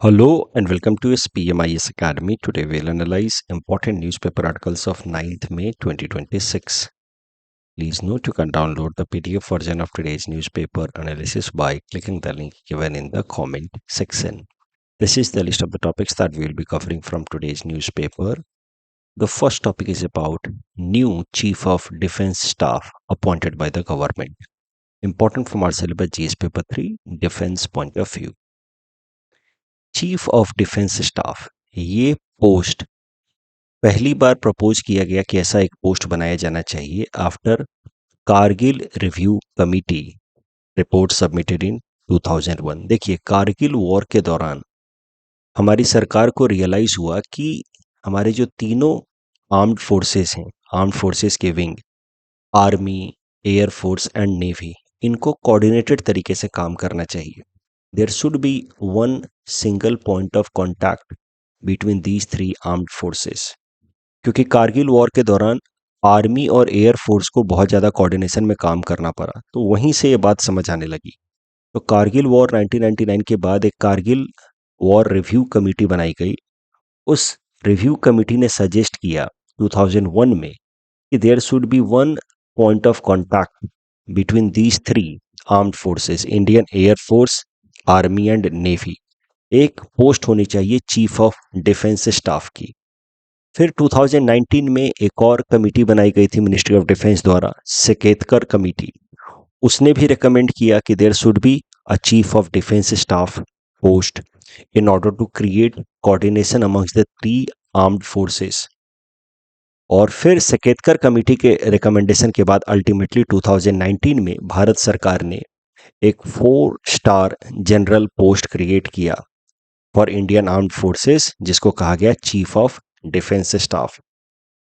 Hello and welcome to SPMIS Academy. Today we'll analyze important newspaper articles of 9th May 2026. Please note you can download the PDF version of today's newspaper analysis by clicking the link given in the comment section. This is the list of the topics that we'll be covering from today's newspaper. The first topic is about new Chief of Defense Staff appointed by the government. Important from our syllabus GS paper 3, defense point of view. Chief of defence staff ये post पहली बार propose किया गया कि ऐसा एक post बनाया जाना चाहिए after Kargil review committee report submitted in 2001। देखिए, कारगिल वॉर के दौरान हमारी सरकार को रियलाइज हुआ कि हमारे जो तीनों आर्म्ड फोर्सेस हैं, आर्म्ड फोर्सेस के wing, army, air force and navy, इनको कोऑर्डिनेटेड तरीके से काम करना चाहिए। There should be one single point of contact between these three armed forces. क्योंकि कारगिल वॉर के दौरान आर्मी और एयर फोर्स को बहुत ज़्यादा कोऑर्डिनेशन में काम करना पड़ा, तो वहीं से ये बात समझ आने लगी। तो कारगिल वॉर 1999 के बाद एक कारगिल वॉर रिव्यू कमेटी बनाई गई। उस रिव्यू कमेटी ने सजेस्ट किया 2001 में कि there should be one point of contact between these three armed forces, Indian air Force, army and navy. एक पोस्ट होनी चाहिए चीफ ऑफ डिफेंस स्टाफ की। फिर 2019 में एक और कमेटी बनाई गई थी मिनिस्ट्री ऑफ डिफेंस द्वारा, सकेतकर कमेटी। उसने भी रिकमेंड किया कि there should be a chief of defence staff post in order to create coordination amongst the three armed forces. और फिर सकेतकर कमेटी के रिकमेंडेशन के बाद अल्टीमेटली 2019 में भारत सरकार ने एक 4 स्टार जनरल पोस्ट क्रिएट किया फॉर इंडियन आर्म्ड फोर्सेस, जिसको कहा गया chief of defence staff.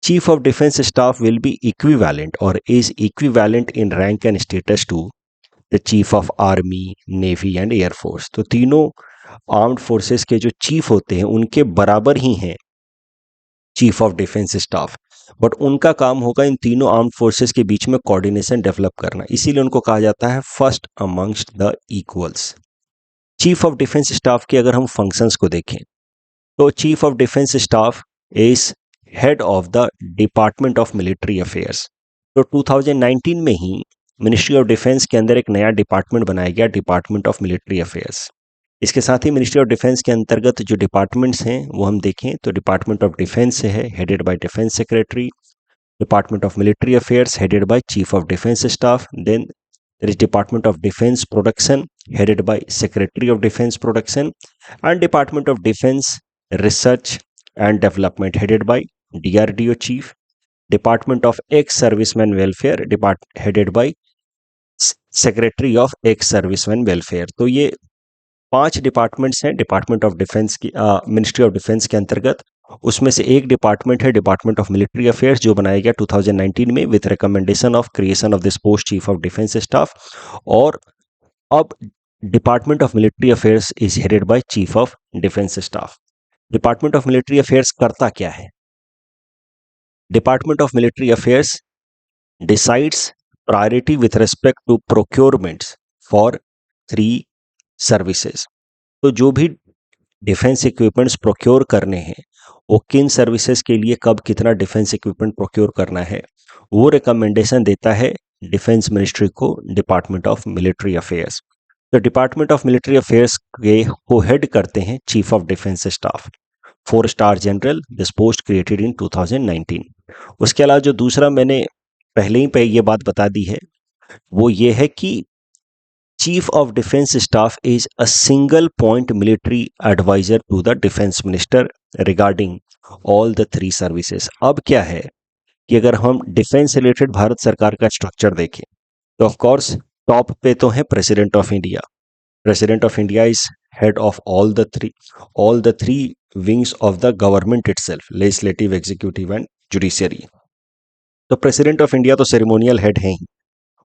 Chief of defence staff will be equivalent or is equivalent in rank and status to the chief of army, navy and air force. तो तीनों armed forces के जो chief होते हैं उनके बराबर ही हैं chief of defence staff, but उनका काम होगा इन तीनों आर्म्ड फोर्सेस के बीच में कोऑर्डिनेशन डेवलप करना। इसीलिए उनको कहा जाता है first amongst the equals. Chief of defence staff के अगर हम फंक्शंस को देखें तो chief of defence staff is head of the department of military affairs. तो 2019 में ही मिनिस्ट्री ऑफ डिफेंस के अंदर एक नया डिपार्टमेंट बनाया गया, डिपार्टमेंट ऑफ मिलिट्री अफेयर्स। इसके साथ ही मिनिस्ट्री ऑफ डिफेंस के अंतर्गत जो डिपार्टमेंट्स हैं वो हम देखें तो डिपार्टमेंट ऑफ डिफेंस है, headed by defence secretary. Department of military affairs headed by chief of defence staff. Then there is Department of Defense Production headed by Secretary of Defense Production, and Department of Defense Research and Development headed by DRDO Chief. Department of Ex-Servicemen Welfare headed by Secretary of Ex-Servicemen Welfare. तो ये 5 departments हैं department of defence की, ministry of defence के अंतर्गत। उसमें से एक department है डिपार्टमेंट ऑफ मिलिट्री अफेयर्स, जो बनाया गया 2019 में with recommendation of creation of this post chief of defence staff. और अब department of military affairs is headed by chief of defence staff. Department of military affairs करता क्या है? Department of military affairs decides priority with respect to procurements for 3 services. तो जो भी defence equipments procure करने हैं, वो किन सर्विसेज के लिए कब कितना डिफेंस इक्विपमेंट प्रोक्योर करना है, वो रिकमेंडेशन देता है डिफेंस मिनिस्ट्री को डिपार्टमेंट ऑफ मिलिट्री अफेयर्स। तो डिपार्टमेंट ऑफ मिलिट्री अफेयर्स के को हेड करते हैं chief of defence staff, 4 star general, this post created in 2019। उसके अलावा जो दूसरा मैंने पहले ही पे ये बात बता दी है वो ये है कि Chief of Defense Staff is a single point military advisor to the Defense Minister regarding all the 3 services. अब क्या है कि अगर हम डिफेंस रिलेटेड भारत सरकार का स्ट्रक्चर देखें तो ऑफ कोर्स टॉप पे तो है president of India. President of India is head of all the three wings of the government itself, legislative, executive and judiciary. तो प्रेसिडेंट ऑफ इंडिया तो सेरेमोनियल हेड है ही।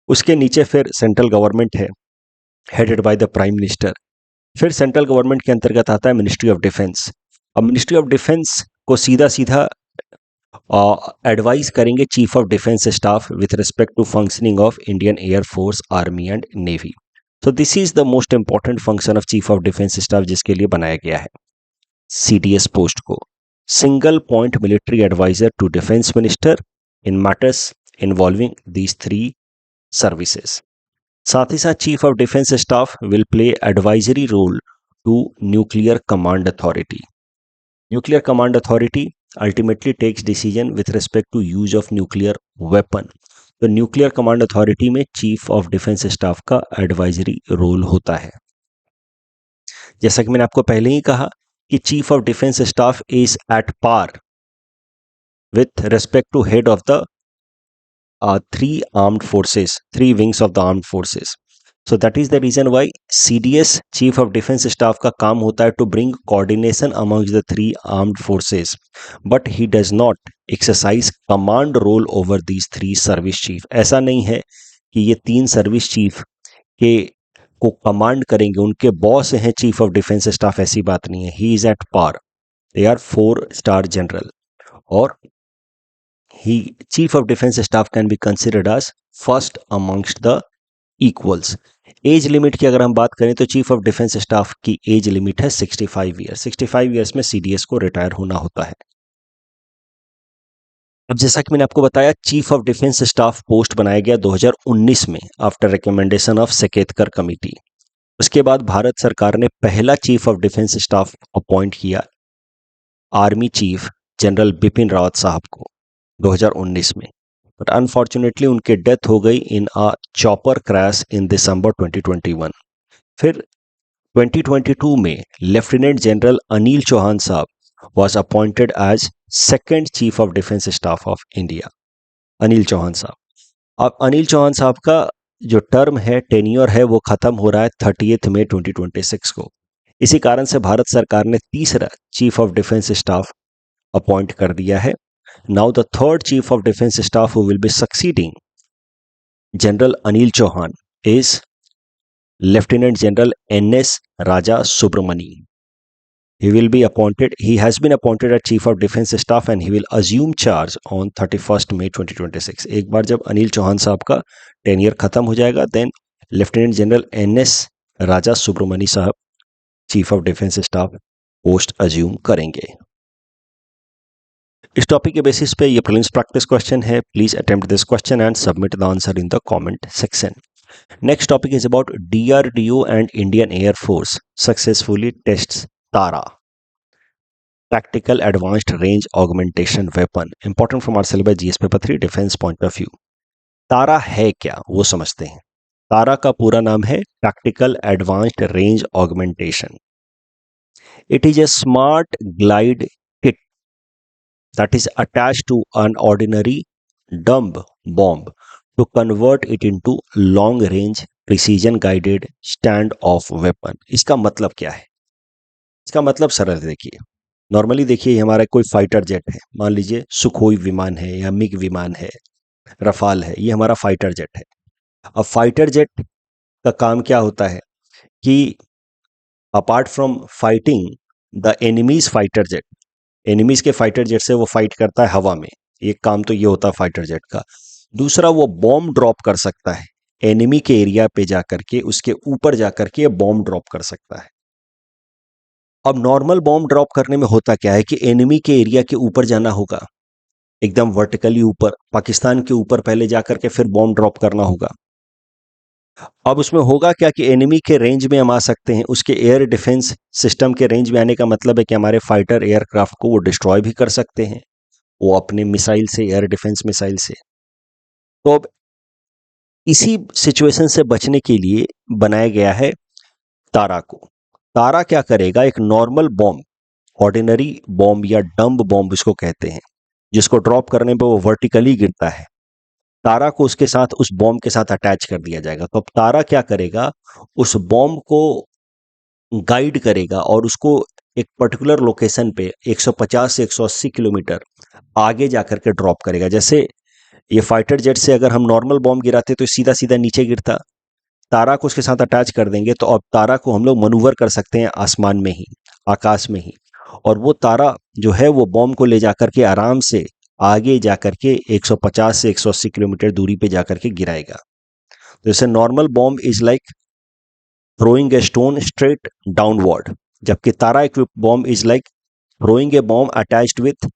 उसके नीचे फिर सेंट्रल गवर्नमेंट है headed by the prime minister. फिर central government के अंतर्गत आता है मिनिस्ट्री ऑफ डिफेंस। अब मिनिस्ट्री ऑफ डिफेंस को सीधा एडवाइस करेंगे chief of defence staff with respect to functioning of Indian air Force, army and navy. So this is the most important function of Chief of Defense Staff जिसके लिए बनाया गया है। CDS post को, single point military adviser to defence minister in matters involving these 3 services. साथ ही साथ chief of defence staff will play advisory role to nuclear command authority. Nuclear command authority ultimately takes decision with respect to use of nuclear weapon. तो nuclear command authority में chief of defence staff का advisory role होता है। जैसा कि मैंने आपको पहले ही कहा कि chief of defence staff is at par with respect to head of the 3 armed forces, 3 wings of the armed forces. So that is the reason why CDS Chief of Defense Staff का काम होता है to bring coordination amongst the 3 armed forces, but he does not exercise command role over these 3 service chief. ऐसा नहीं है कि ये 3 service chief के को कमांड करेंगे, उनके बॉस हैं चीफ ऑफ डिफेंस स्टाफ, ऐसी बात नहीं है। He is at par, they are 4 star general, और he chief of defense staff can be considered as first amongst the equals. Age limit की अगर हम बात करें तो चीफ ऑफ डिफेंस स्टाफ की एज लिमिट है 65 ईयर। 65 ईयर्स में सीडीएस को रिटायर होना होता है। अब जैसा कि मैंने आपको बताया, chief of defence staff post बनाया गया 2019 में after recommendation of Shekatkar committee. उसके बाद भारत सरकार ने पहला chief of defence staff appoint किया army chief general Bipin Rawat साहब को 2019 में, बट अनफॉर्चुनेटली उनकी डेथ हो गई इन अ चॉपर क्रैश इन दिसंबर 2021। फिर 2022 में लेफ्टिनेंट जनरल अनिल चौहान साहब was appointed as second chief of defence staff of India. Anil Chauhan साहब, अब अनिल चौहान साहब का जो टर्म है, टेन्योर है, वो खत्म हो रहा है 30 मई 2026 को। इसी कारण से भारत सरकार ने तीसरा chief of defence staff appoint कर दिया है। Now the third chief of defense staff who will be succeeding General Anil Chauhan is Lieutenant General N.S. Raja Subramani. He will be appointed, he has been appointed as Chief of Defense Staff and he will assume charge on 31st May 2026. एक बार जब अनिल चौहान साहब का टेनियर खत्म हो जाएगा, then Lieutenant General N.S. Raja Subramani साहब Chief of Defense Staff post assume करेंगे। इस टॉपिक के बेसिस पे ये प्रीलिम्स प्रैक्टिस क्वेश्चन है। Please attempt this question and submit the answer in the comment section. Next topic is about DRDO and Indian air force successfully tests TARA, tactical advanced range augmentation weapon. Important from our syllabus GS paper 3 defence point of view. TARA है क्या, वो समझते हैं। तारा का पूरा नाम है tactical advanced range augmentation. It is a smart glide that is attached to an ordinary dumb bomb to convert it into long range precision guided stand off weapon। इसका मतलब क्या है? इसका मतलब सरल देखिए, नॉर्मली देखिए हमारा कोई फाइटर जेट है, मान लीजिए सुखोई विमान है या मिग विमान है, रफाल है, ये हमारा फाइटर जेट है। अब फाइटर जेट का काम क्या होता है कि apart from fighting the enemies fighter jet, enemies के फाइटर जेट से वो फाइट करता है हवा में, एक काम तो ये होता है फाइटर जेट का। दूसरा, वो बॉम्ब ड्रॉप कर सकता है एनिमी के एरिया पे जाकर के, उसके ऊपर जाकर के बॉम्ब ड्रॉप कर सकता है। अब नॉर्मल बॉम्ब ड्रॉप करने में होता क्या है कि एनिमी के एरिया के ऊपर जाना होगा, एकदम वर्टिकली ऊपर, पाकिस्तान के ऊपर पहले जाकर के फिर बॉम्ब ड्रॉप करना होगा। अब उसमें होगा क्या कि एनिमी के रेंज में हम आ सकते हैं, उसके एयर डिफेंस सिस्टम के रेंज में आने का मतलब है कि हमारे फाइटर एयरक्राफ्ट को वो डिस्ट्रॉय भी कर सकते हैं, वो अपने मिसाइल से, एयर डिफेंस मिसाइल से। तो अब इसी सिचुएशन से बचने के लिए बनाया गया है तारा को। तारा क्या करेगा, एक नॉर्मल बॉम्ब, ऑर्डिनरी बॉम्ब या डम्ब बॉम्ब इसको कहते हैं, जिसको ड्रॉप करने पे वो वर्टिकली गिरता है, तारा को उसके साथ, उस बॉम्ब के साथ अटैच कर दिया जाएगा। तो अब तारा क्या करेगा, उस बॉम्ब को गाइड करेगा और उसको एक पर्टिकुलर लोकेशन पे 150 से 180 किलोमीटर आगे जाकर के ड्रॉप करेगा। जैसे ये फाइटर जेट से अगर हम नॉर्मल बॉम्ब गिराते तो सीधा सीधा नीचे गिरता, तारा को उसके साथ अटैच कर देंगे तो अब तारा को हम लोग मनूवर कर सकते हैं आसमान में ही, आकाश में ही, और वो तारा जो है वो बॉम्ब को ले जाकर के आराम से आगे जाकर के 150 से 180 किलोमीटर दूरी पे जाकर के गिराएगा। तो जैसे normal bomb is like throwing a stone straight downward, जबकि TARA equip bomb is like throwing a bomb attached with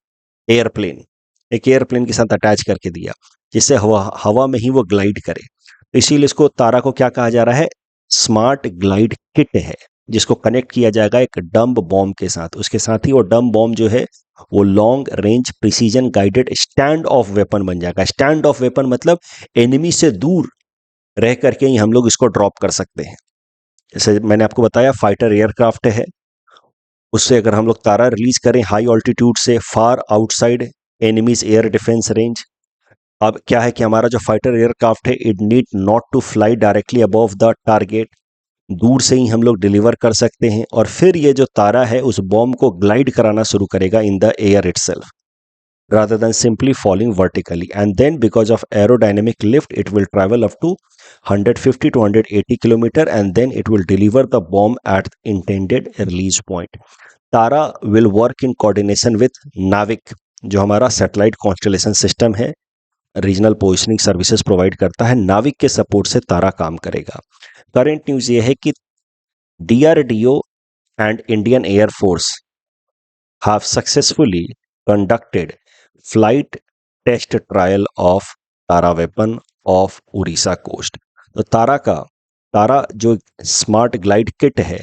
airplane, एक एयरप्लेन के साथ अटैच करके दिया जिससे हवा में ही वो ग्लाइड करे। तो इसीलिए इसको तारा को क्या कहा जा रहा है, स्मार्ट ग्लाइड किट है, जिसको कनेक्ट किया जाएगा एक डम्ब बॉम्ब के साथ। उसके साथ ही वो डम्ब बॉम्ब जो है वो long range precision guided stand of weapon बन जाएगा। स्टैंड ऑफ वेपन मतलब एनिमी से दूर रह करके ही हम लोग इसको ड्रॉप कर सकते हैं। जैसे मैंने आपको बताया फाइटर एयरक्राफ्ट है, उससे अगर हम लोग तारा रिलीज करें हाई ऑल्टीट्यूड से far outside enemies air defence range. अब क्या है कि हमारा जो फाइटर एयरक्राफ्ट है it need not to fly directly above the target, दूर से ही हम लोग डिलीवर कर सकते हैं। और फिर ये जो तारा है उस बॉम्ब को ग्लाइड कराना शुरू करेगा in the air itself rather than simply falling vertically, and then because of aerodynamic lift it will travel up to 150 to 180 kilometer and then it will deliver the bomb at intended release point. Tara will work in coordination with Navik, जो हमारा satellite constellation system है, regional positioning services provide करता है। नाविक के support से तारा काम करेगा। करंट न्यूज ये है कि DRDO and Indian air force have successfully conducted flight test trial of Tara weapon off Orissa coast. तो तारा जो स्मार्ट ग्लाइड किट है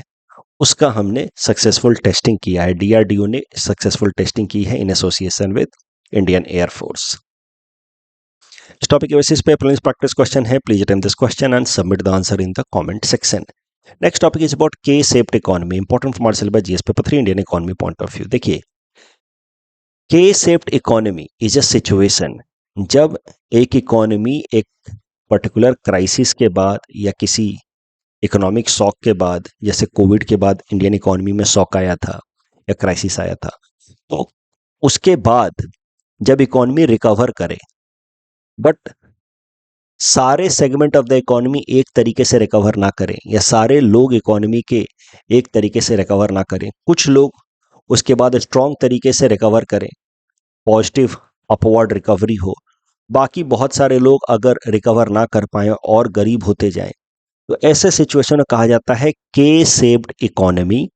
उसका हमने सक्सेसफुल टेस्टिंग किया है, डीआरडीओ ने सक्सेसफुल टेस्टिंग की है in association with Indian air force. इस टॉपिक के बेसिस पे प्रीलिम्स प्रैक्टिस क्वेश्चन है, please attempt this question and submit the answer in the comment section. Next topic is about K shaped economy, important for हमारे syllabus GS paper 3 Indian economy point of view. देखिए K shaped economy is a situation जब एक economy एक particular crisis के बाद या किसी economic shock के बाद, जैसे कोविड के बाद इंडियन इकोनॉमी में शॉक आया था या क्राइसिस आया था, तो उसके बाद जब इकोनॉमी रिकवर करे बट सारे सेगमेंट ऑफ द इकोनॉमी एक तरीके से रिकवर ना करें या सारे लोग इकोनॉमी के एक तरीके से रिकवर ना करें, कुछ लोग उसके बाद स्ट्रॉन्ग तरीके से रिकवर करें, पॉजिटिव अपवर्ड रिकवरी हो, बाकी बहुत सारे लोग अगर रिकवर ना कर पाए और गरीब होते जाएं, तो ऐसे सिचुएशन में कहा जाता है के शेप्ड इकोनॉमी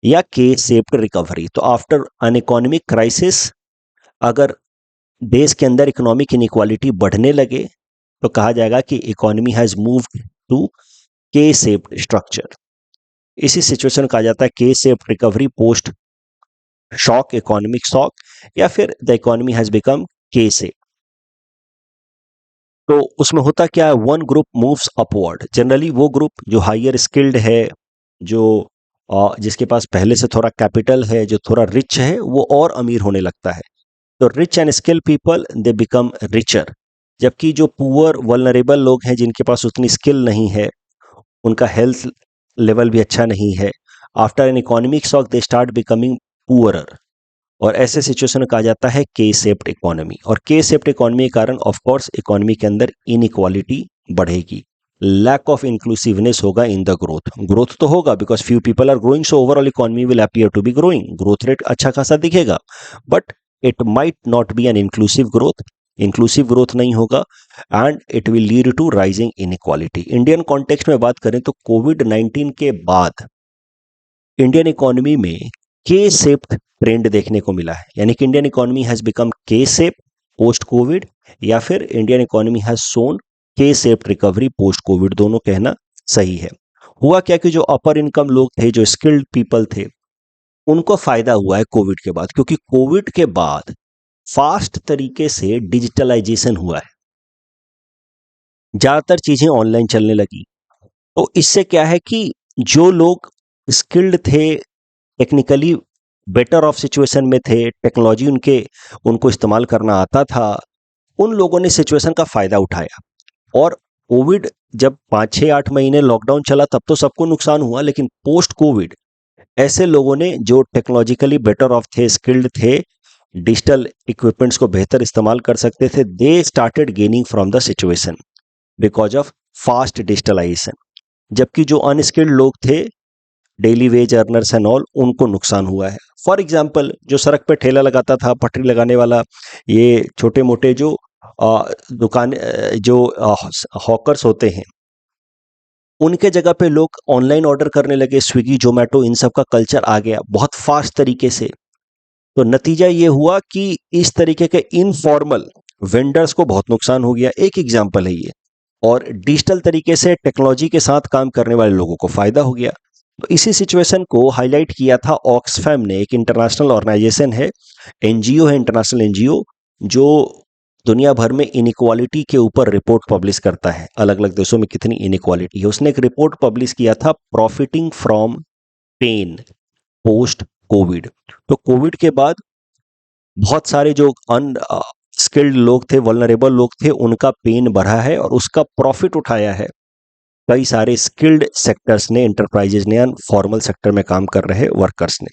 या के शेप्ड रिकवरी। तो आफ्टर अन इकोनॉमिक क्राइसिस अगर देश के अंदर इकोनॉमिक इनइक्वालिटी बढ़ने लगे तो कहा जाएगा कि economy has moved to K shaped structure. इसी सिचुएशन में कहा जाता है K shaped recovery post shock, economic shock, या फिर the economy has become K shape. तो उसमें होता क्या है, one group moves upward, generally वो ग्रुप जो हायर स्किल्ड है, जो जिसके पास पहले से थोड़ा कैपिटल है, जो थोड़ा रिच है, वो और अमीर होने लगता है। तो rich and skilled people they become richer, जबकि जो पुअर वल्नरेबल लोग हैं जिनके पास उतनी स्किल नहीं है, उनका हेल्थ लेवल भी अच्छा नहीं है, after an economic shock they start becoming poorer. और ऐसे सिचुएशन में कहा जाता है के शेप्ड इकोनॉमी। और के शेप्ड इकोनॉमी के कारण ऑफ कोर्स इकोनॉमी के अंदर इनइक्वालिटी बढ़ेगी, लैक ऑफ इंक्लूसिवनेस होगा इन द ग्रोथ। ग्रोथ तो होगा because few people are growing, so overall economy will appear to be growing, growth rate अच्छा खासा दिखेगा, but it might not be an inclusive growth, inclusive growth नहीं होगा, and it will lead to rising inequality. Indian context में बात करें तो कोविड-19 के बाद इंडियन इकोनॉमी में के शेप्ड ट्रेंड देखने को मिला है, यानी कि Indian economy has become K shape post Covid, या फिर इंडियन इकोनॉमी हैज शोन के शेप्ड रिकवरी पोस्ट कोविड, दोनों कहना सही है। हुआ क्या कि जो अपर इनकम लोग थे, जो स्किल्ड पीपल थे, उनको फायदा हुआ है कोविड के बाद, क्योंकि कोविड के बाद फास्ट तरीके से डिजिटलाइजेशन हुआ है, ज्यादातर चीजें ऑनलाइन चलने लगी। तो इससे क्या है कि जो लोग स्किल्ड थे, टेक्निकली बेटर ऑफ सिचुएशन में थे, टेक्नोलॉजी उनको इस्तेमाल करना आता था, उन लोगों ने सिचुएशन का फायदा उठाया। और कोविड जब 5-6-8 महीने लॉकडाउन चला तब तो सबको नुकसान हुआ, लेकिन पोस्ट कोविड ऐसे लोगों ने जो टेक्नोलॉजिकली बेटर ऑफ थे, स्किल्ड थे, डिजिटल इक्विपमेंट्स को बेहतर इस्तेमाल कर सकते थे, they started gaining from the situation because of fast digitalisation. जबकि जो अनस्किल्ड लोग थे, daily wage earners and all, उनको नुकसान हुआ है। फॉर एग्जाम्पल, जो सड़क पे ठेला लगाता था, पटरी लगाने वाला, ये छोटे मोटे जो दुकान जो हॉकर्स होते हैं, उनके जगह पे लोग ऑनलाइन ऑर्डर करने लगे, स्विगी जोमेटो इन सब का कल्चर आ गया बहुत फास्ट तरीके से। तो नतीजा ये हुआ कि इस तरीके के इनफॉर्मल वेंडर्स को बहुत नुकसान हो गया। एक एग्जांपल है ये। और डिजिटल तरीके से टेक्नोलॉजी के साथ काम करने वाले लोगों को फायदा हो गया। तो इसी सिचुएशन को हाईलाइट किया था ऑक्सफैम ने, एक इंटरनेशनल ऑर्गेनाइजेशन है, एनजीओ है, इंटरनेशनल एनजीओ, जो दुनिया भर में इनइक्वालिटी के ऊपर रिपोर्ट पब्लिश करता है, अलग अलग देशों में कितनी इनइक्वालिटी है। उसने एक रिपोर्ट पब्लिश किया था, profiting from pain post covid. तो कोविड के बाद बहुत सारे जो अन स्किल्ड लोग थे, वल्नरेबल लोग थे, उनका पेन बढ़ा है और उसका प्रॉफिट उठाया है कई सारे स्किल्ड सेक्टर्स ने, एंटरप्राइजेज ने, फॉर्मल सेक्टर में काम कर रहे वर्कर्स ने।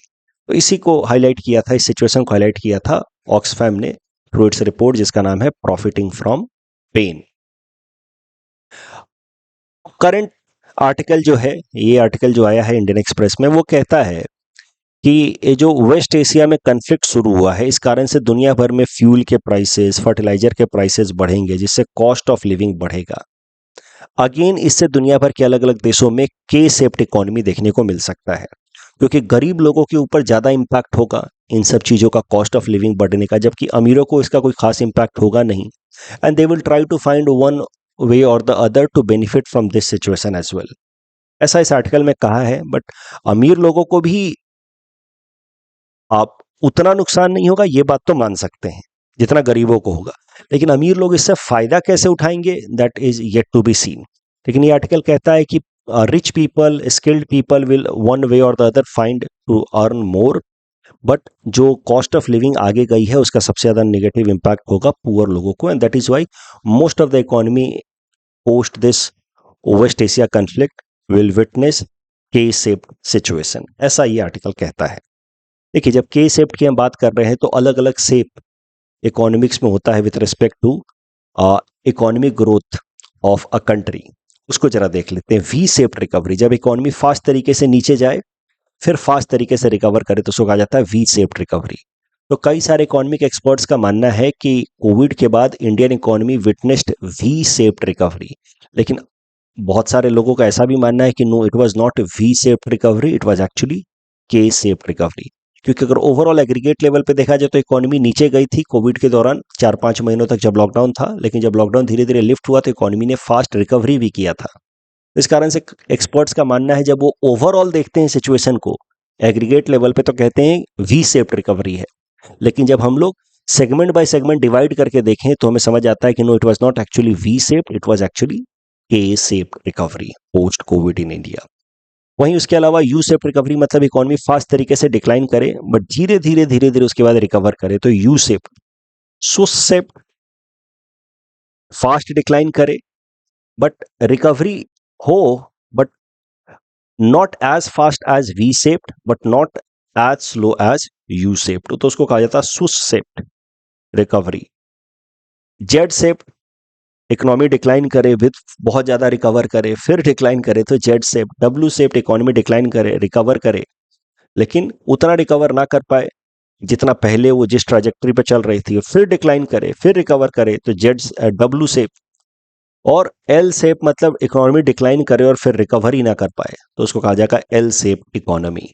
तो इसी को हाईलाइट किया था, इस सिचुएशन को हाईलाइट किया था ऑक्सफैम ने थ्रू इट्स रिपोर्ट, जिसका नाम है profiting from pain. Current article जो है, ये आर्टिकल जो आया है इंडियन एक्सप्रेस में, वो कहता है कि ये जो वेस्ट एशिया में कन्फ्लिक्ट शुरू हुआ है, इस कारण से दुनिया भर में फ्यूल के प्राइसेस, फर्टिलाइजर के प्राइसेस बढ़ेंगे, जिससे कॉस्ट ऑफ लिविंग बढ़ेगा। अगेन इससे दुनिया भर के अलग अलग देशों में के शेप्ड इकोनॉमी देखने को मिल सकता है, क्योंकि गरीब लोगों के ऊपर ज़्यादा इम्पैक्ट होगा इन सब चीज़ों का, कॉस्ट ऑफ लिविंग बढ़ने का, जबकि अमीरों को इसका कोई खास इम्पैक्ट होगा नहीं। And they will try to find one way or the other to benefit from this situation as well. ऐसा इस आर्टिकल में कहा है। बट अमीर लोगों को भी आप उतना नुकसान नहीं होगा, ये बात तो मान सकते हैं, जितना गरीबों को होगा। लेकिन अमीर लोग इससे फायदा कैसे उठाएंगे, that is yet to be seen. लेकिन ये आर्टिकल कहता है कि rich people, skilled people will one way or the other find to earn more, but जो कॉस्ट ऑफ लिविंग आगे गई है उसका सबसे ज्यादा नेगेटिव इंपैक्ट होगा पुअर लोगों को। And that is why most of the economy post this West Asia conflict will witness K shaped situation, ऐसा ये आर्टिकल कहता है। देखिए, जब के शेप्ड की हम बात कर रहे हैं तो अलग अलग शेप इकोनॉमिक्स में होता है with respect to economic growth of a country. उसको जरा देख लेते हैं। वी शेप्ड रिकवरी, जब इकोनॉमी फास्ट तरीके से नीचे जाए फिर फास्ट तरीके से रिकवर करे तो उसको कहा जाता है वी शेप्ड रिकवरी। तो कई सारे इकोनॉमिक एक्सपर्ट्स का मानना है कि कोविड के बाद Indian economy witnessed we shaped recovery. लेकिन बहुत सारे लोगों का ऐसा भी मानना है कि no, it was not V shaped recovery, it was actually K shaped recovery. क्योंकि अगर ओवरऑल एग्रीगेट लेवल पे देखा जाए तो इकोनॉमी नीचे गई थी कोविड के दौरान 4-5 महीनों तक जब लॉकडाउन था, लेकिन जब लॉकडाउन धीरे धीरे लिफ्ट हुआ तो इकोनॉमी ने फास्ट रिकवरी भी किया था। इस कारण से एक्सपर्ट्स का मानना है, जब वो ओवरऑल देखते हैं सिचुएशन को एग्रीगेट लेवल पे तो कहते हैं वी शेप्ड रिकवरी है। लेकिन जब हम लोग सेगमेंट बाय सेगमेंट डिवाइड करके देखें तो हमें समझ आता है कि no, it was not actually V shaped, it was actually K shaped recovery post covid in India. वहीं उसके अलावा यू शेप रिकवरी मतलब इकोनॉमी फास्ट तरीके से डिक्लाइन करे बट धीरे धीरे उसके बाद रिकवर करे, तो U shape swoosh shape fast decline करे बट रिकवरी हो, but not as fast as V shaped but not as slow as U shaped, तो उसको कहा जाता है swoosh shaped recovery. Z shape economy decline करे विद बहुत ज्यादा रिकवर करे फिर डिक्लाइन करे तो Z shape. W shape economy decline करे रिकवर करे लेकिन उतना रिकवर ना कर पाए जितना पहले वो जिस ट्राजेक्टरी पे चल रही थी, फिर डिक्लाइन करे फिर रिकवर करे तो जेड डब्ल्यू शेप। और एल शेप मतलब इकोनॉमी डिक्लाइन करे और फिर रिकवर ही ना कर पाए तो उसको कहा जाएगा एल शेप इकोनॉमी।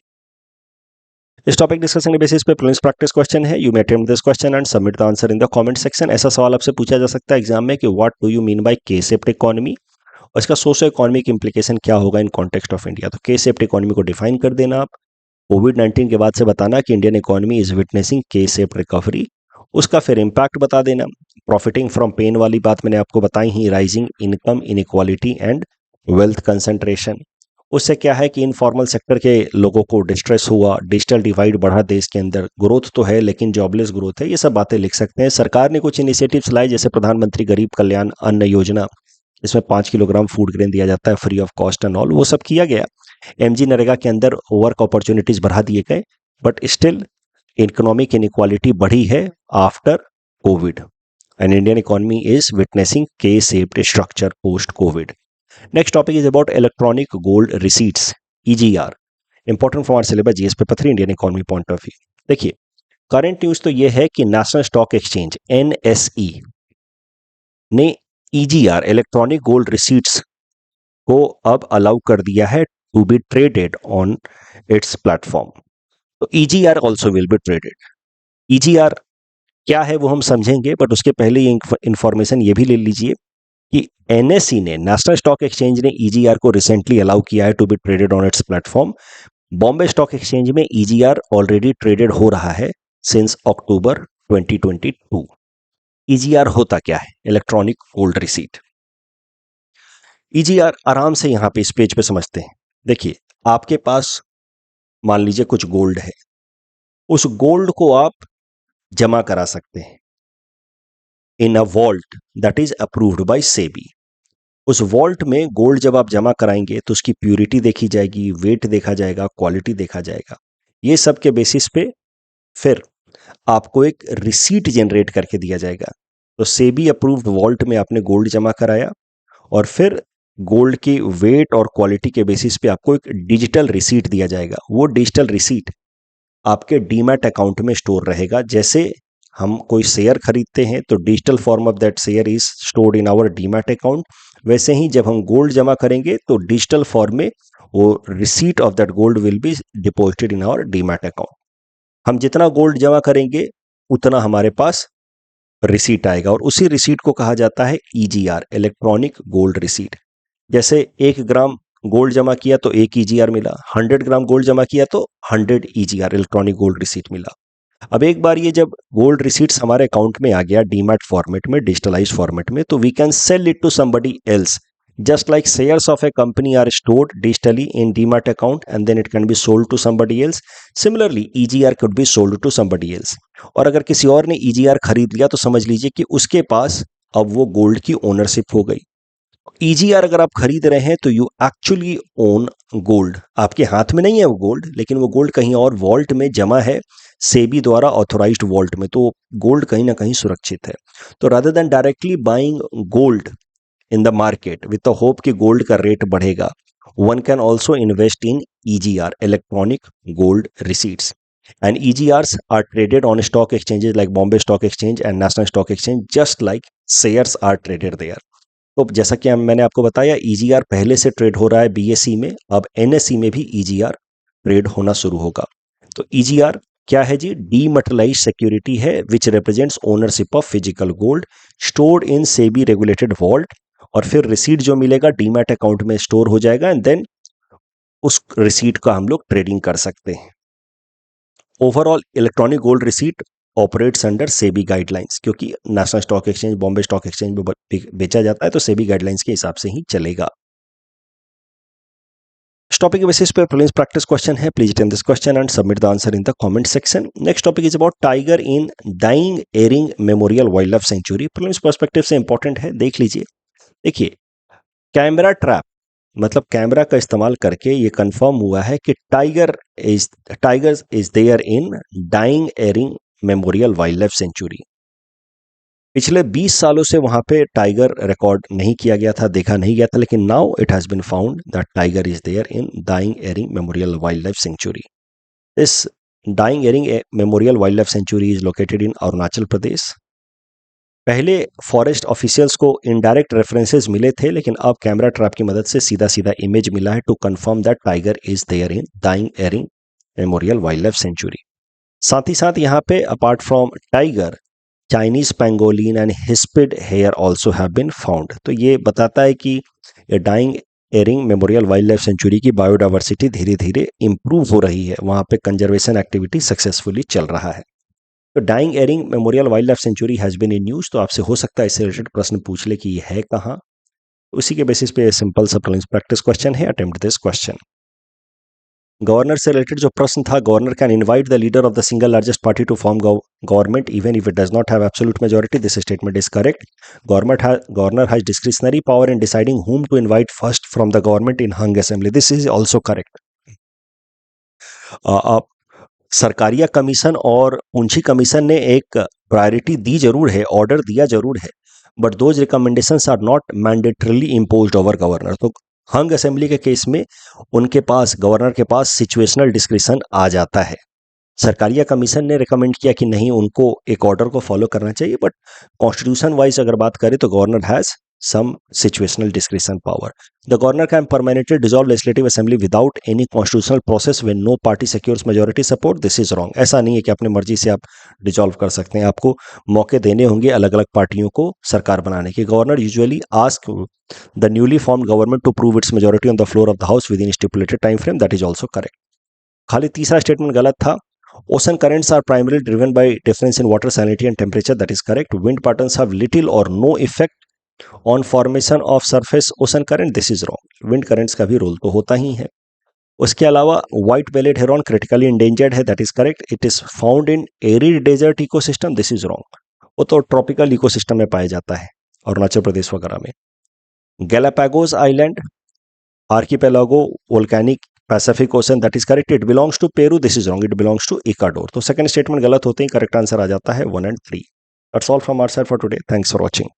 इस टॉपिक डिस्कशन के बेसिस पे प्रीलिम्स प्रैक्टिस क्वेश्चन है। You may attempt this question and submit the answer in the comment section. ऐसा सवाल आपसे पूछा जा सकता है एग्जाम में कि what do you mean by के शेप्ड इकोनॉमी और इसका सोशो इकोनॉमिक इंप्लीकेशन क्या होगा इन कॉन्टेक्स्ट ऑफ इंडिया। तो के शेप्ड इकोनॉमी को डिफाइन कर देना आप, कोविड-19 के बाद से बताना कि Indian economy is witnessing K shaped recovery, उसका फिर इम्पैक्ट बता देना। प्रॉफिटिंग फ्रॉम पेन वाली बात मैंने आपको बताई ही, rising income inequality and wealth concentration. उससे क्या है कि इनफॉर्मल सेक्टर के लोगों को डिस्ट्रेस हुआ, डिजिटल डिवाइड बढ़ा देश के अंदर, ग्रोथ तो है लेकिन जॉबलेस ग्रोथ है, ये सब बातें लिख सकते हैं। सरकार ने कुछ इनिशिएटिव्स लाए जैसे प्रधानमंत्री गरीब कल्याण अन्न योजना, इसमें 5 किलोग्राम फूड ग्रेन दिया जाता है free of cost and all, वो सब किया गया। एमजी नरेगा के अंदर वर्क अपॉर्चुनिटीज बढ़ा दिए गए बट स्टिल इकोनॉमिक इनइक्वालिटी बढ़ी है after covid and Indian economy is witnessing K shaped structure post covid. Next topic is about electronic gold receipts EGR, important for our syllabus GS paper 3 Indian economy point of view. देखिए, current news तो ये है कि national stock exchange NSE ने EGR electronic gold receipts को अब allow कर दिया है to be traded on its platform. तो EGR also will be traded. EGR क्या है वो हम समझेंगे, बट उसके पहले ये इंफॉर्मेशन ये भी ले लीजिए कि एनएसई ने, नेशनल स्टॉक एक्सचेंज ने ईजीआर को रिसेंटली अलाउ किया है to be traded on its platform. Bombay stock exchange में ईजीआर ऑलरेडी ट्रेडेड हो रहा है सिंस अक्टूबर 2022। ईजीआर होता क्या है? Electronic gold receipt. ईजीआर आराम से यहां पे इस पेज पे समझते हैं। देखिए, आपके पास मान लीजिए कुछ गोल्ड है, उस गोल्ड को आप जमा करा सकते हैं in a vault that is approved by SEBI. उस वॉल्ट में गोल्ड जब आप जमा कराएंगे तो उसकी प्यूरिटी देखी जाएगी, वेट देखा जाएगा, क्वालिटी देखा जाएगा। ये सब के बेसिस पे फिर आपको एक रिसीट जनरेट करके दिया जाएगा। तो सेबी अप्रूव्ड वॉल्ट में आपने गोल्ड जमा कराया और फिर गोल्ड की वेट और क्वालिटी के बेसिस पे आपको एक डिजिटल रिसीट दिया जाएगा। वो डिजिटल रिसीट आपके डीमैट अकाउंट में स्टोर रहेगा। जैसे हम कोई शेयर खरीदते हैं तो digital form of that share is stored in our demat account, वैसे ही जब हम गोल्ड जमा करेंगे तो डिजिटल फॉर्म में वो receipt of that gold will be deposited in our demat account. हम जितना गोल्ड जमा करेंगे उतना हमारे पास रिसीट आएगा और उसी रिसीट को कहा जाता है ईजीआर, इलेक्ट्रॉनिक गोल्ड रिसीट। जैसे 1 ग्राम गोल्ड जमा किया तो 1 ईजीआर मिला, 100 ग्राम गोल्ड जमा किया तो 100 ईजीआर इलेक्ट्रॉनिक गोल्ड रिसीट मिला। अब एक बार ये जब गोल्ड रिसीट्स हमारे अकाउंट में आ गया डीमैट फॉर्मेट में, डिजिटलाइज्ड फॉर्मेट में, तो we can sell it to somebody else. Just like shares of a company are stored digitally in demat account and then it can be sold to somebody else, similarly EGR could be sold to somebody else. और अगर किसी और ने EGR खरीद लिया तो समझ लीजिए कि उसके पास अब वो गोल्ड की ओनरशिप हो गई। ईजीआर अगर आप खरीद रहे हैं तो यू एक्चुअली ओन गोल्ड। आपके हाथ में नहीं है वो गोल्ड, लेकिन वो गोल्ड कहीं और वॉल्ट में जमा है, सेबी द्वारा ऑथोराइज्ड वॉल्ट में, तो गोल्ड कहीं ना कहीं सुरक्षित है। तो rather than directly buying gold in the market with the hope कि गोल्ड का रेट बढ़ेगा, one can also invest in EGR, electronic gold receipts. And EGRs are traded on stock exchanges like Bombay stock exchange and national stock exchange, just like shares are traded there. तो जैसा कि मैंने आपको बताया, EGR पहले से trade हो रहा है बीएसई में, अब एनएसई में भी ईजीआर ट्रेड होना शुरू होगा। तो ईजीआर क्या है जी? डीमटेरियलाइज्ड सिक्योरिटी है which represents ownership of physical gold stored in SEBI regulated vault. और फिर रिसीट जो मिलेगा डीमैट अकाउंट में स्टोर हो जाएगा एंड देन उस रिसीट का हम लोग ट्रेडिंग कर सकते हैं। Overall electronic gold receipt operates under SEBI guidelines, क्योंकि national stock exchange, Bombay stock exchange में बेचा जाता है तो सेबी गाइडलाइंस के हिसाब से ही चलेगा। इस टॉपिक के बेसिस पे प्रीलिम्स प्रैक्टिस क्वेश्चन है। Please attempt this question and submit the answer in the comment section. Next topic is about tiger in Daying Ering memorial wild life sanctuary. Prelims perspective से इंपॉर्टेंट है, देख लीजिए। देखिए, कैमरा ट्रैप मतलब camera का इस्तेमाल करके ये कंफर्म हुआ है कि tiger is there in Daying Ering memorial wild life sanctuary. पिछले 20 सालों से वहां पे टाइगर रिकॉर्ड नहीं किया गया था, देखा नहीं गया था, लेकिन now it has been found that tiger is there in Daying Ering memorial wild life sanctuary. इस Daying Ering memorial wild life sanctuary is located in Arunachal Pradesh. पहले फॉरेस्ट ऑफिशियल्स को इनडायरेक्ट रेफरेंसेस मिले थे, लेकिन अब कैमरा ट्रैप की मदद से सीधा सीधा इमेज मिला है to confirm that tiger is there in Daying Ering memorial wild life sanctuary. साथ ही साथ यहाँ पे apart from tiger, Chinese pangolin and hispid hare also have been found. तो ये बताता है कि Daying Ering memorial wild life sanctuary की बायोडाइवर्सिटी धीरे धीरे इंप्रूव हो रही है, वहाँ पे कंजर्वेशन एक्टिविटी सक्सेसफुली चल रहा है। तो Daying Ering memorial wild life sanctuary has been in news. तो आपसे हो सकता है इससे रिलेटेड प्रश्न पूछ ले कि ये है कहाँ। उसी के बेसिस पे सिंपल सा प्रीलिम्स प्रैक्टिस क्वेश्चन है, अटेम्प्ट दिस क्वेश्चन। गवर्नर से रिलेटेड जो प्रश्न था, governor can invite the leader of the single largest party to form government even if it does not have absolute majority. This statement is correct. Governor has discretionary power in deciding whom to invite first from the government in hung assembly. This is also correct. Sarkaria commission और पूंछी commission ने एक priority दी जरूर है, order दिया जरूर है, but those recommendations are not mandatorily imposed over governor. तो hung assembly के केस में उनके पास, गवर्नर के पास सिचुएशनल डिस्क्रिशन आ जाता है। सरकारिया कमीशन ने रिकमेंड किया कि नहीं, उनको एक ऑर्डर को फॉलो करना चाहिए, बट कॉन्स्टिट्यूशन वाइज अगर बात करें तो governor has some situational discretion power. The governor can permanently dissolve legislative assembly without any constitutional process when no party secures majority support. This is wrong. ऐसा नहीं है कि अपनी मर्जी से आप डिजॉल्व कर सकते हैं, आपको मौके देने होंगे अलग अलग पार्टियों को सरकार बनाने के. Governor usually ask the newly formed government to prove its majority on the floor of the house within stipulated time frame. That is also correct. खाली तीसरा स्टेटमेंट गलत था. Ocean currents are primarily driven by difference in water salinity and temperature. That is correct. Wind patterns have little or no effect on formation of surface ocean current. This is wrong. Wind currents का भी role तो होता ही है. उसके अलावा white bellied heron critically endangered है. That is correct. It is found in arid desert ecosystem. This is wrong. वो तो tropical ecosystem में पाया जाता है, अरुणाचल प्रदेश वगैरह में. Galapagos Island, archipelago, volcanic Pacific Ocean, that is correct. It belongs to Peru. This is wrong. It belongs to Ecuador. तो second statement गलत होते ही करेक्ट आंसर आ जाता है 1 and 3. That's all from our side for today. Thanks for watching.